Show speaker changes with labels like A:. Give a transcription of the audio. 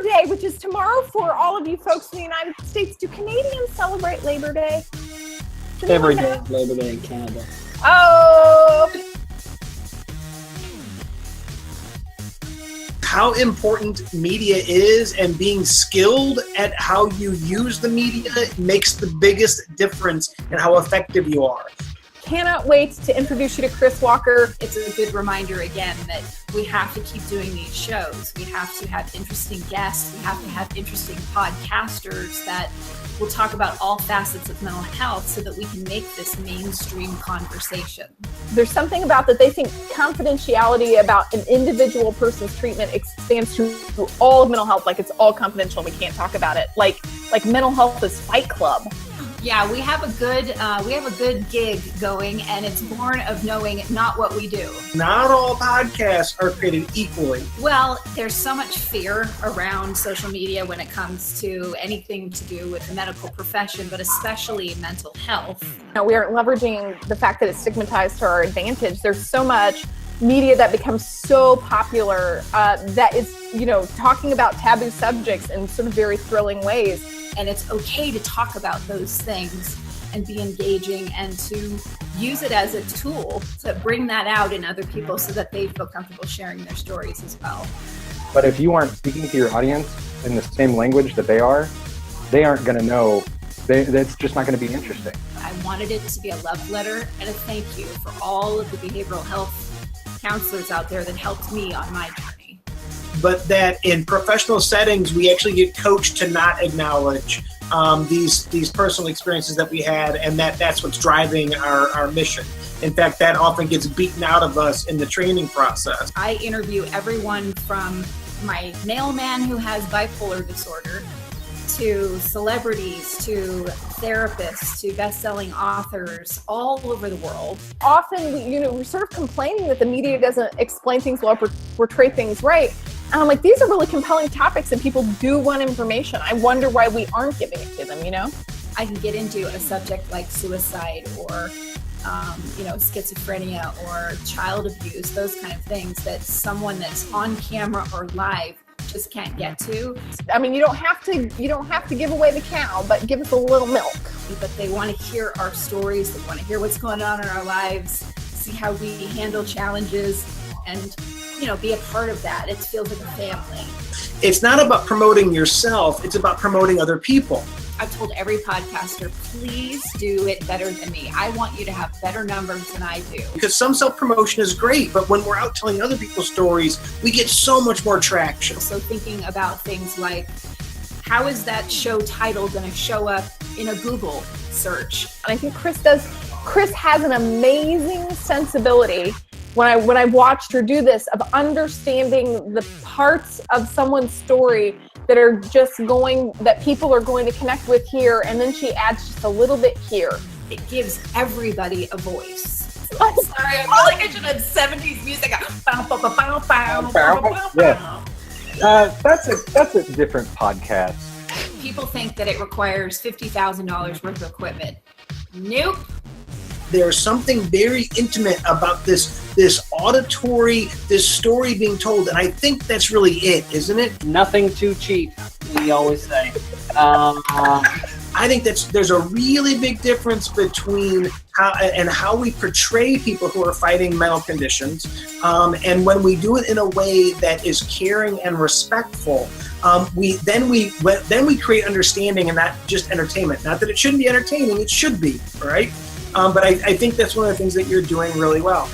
A: Day, which is tomorrow for all of you folks in the United States. Do Canadians celebrate Labor Day?
B: Every day is Labor Day in Canada.
A: Oh.
C: How important media is and being skilled at how you use the media makes the biggest difference in how effective you are.
A: Cannot wait to introduce you to Kris Walker.
D: It's a good reminder again that we have to keep doing these shows. We have to have interesting guests. We have to have interesting podcasters that will talk about all facets of mental health so that we can make this mainstream conversation.
A: There's something about that they think confidentiality about an individual person's treatment expands to all of mental health, like it's all confidential and we can't talk about it. Like mental health is Fight Club.
D: Yeah, we have a good gig going, and it's born of knowing not what we do.
C: Not all podcasts are created equally.
D: Well, there's so much fear around social media when it comes to anything to do with the medical profession, but especially mental health.
A: We aren't leveraging the fact that it's stigmatized to our advantage. There's so much media that becomes so popular that is, talking about taboo subjects in sort of very thrilling ways.
D: And it's okay to talk about those things and be engaging and to use it as a tool to bring that out in other people so that they feel comfortable sharing their stories as well.
E: But if you aren't speaking to your audience in the same language that they aren't going to know. That's just not going to be interesting.
D: I wanted it to be a love letter and a thank you for all of the behavioral health counselors out there that helped me on my journey.
C: But that in professional settings, we actually get coached to not acknowledge these personal experiences that we had, and that's what's driving our mission. In fact, that often gets beaten out of us in the training process.
D: I interview everyone from my mailman who has bipolar disorder to celebrities, to therapists, to best-selling authors all over the world.
A: Often, we're sort of complaining that the media doesn't explain things well, portray things right. And I'm like, these are really compelling topics and people do want information. I wonder why we aren't giving it to them,
D: I can get into a subject like suicide or, schizophrenia or child abuse, those kind of things that someone that's on camera or live just can't get to.
A: I mean, you don't have to give away the cow, but give us a little milk.
D: But they want to hear our stories. They want to hear what's going on in our lives, see how we handle challenges, and be a part of that. It feels like a family.
C: It's not about promoting yourself. It's about promoting other people.
D: I've told every podcaster, please do it better than me. I want you to have better numbers than I do.
C: Because some self-promotion is great, but when we're out telling other people's stories, we get so much more traction.
D: So thinking about things like, how is that show title going to show up in a Google search?
A: And I think Kris has an amazing sensibility when I watched her do this, of understanding the parts of someone's story that are just that people are going to connect with here, and then she adds just a little bit here.
D: It gives everybody a voice. I'm sorry, I feel like I should have 70s music.
E: Yeah. That's a different podcast.
D: People think that it requires $50,000 worth of equipment. Nope.
C: There's something very intimate about this auditory, this story being told, and I think that's really it, isn't it?
B: Nothing too cheap, we always say.
C: I think there's a really big difference between how we portray people who are fighting mental conditions, and when we do it in a way that is caring and respectful, we create understanding and not just entertainment. Not that it shouldn't be entertaining, it should be, right? But I think that's one of the things that you're doing really well.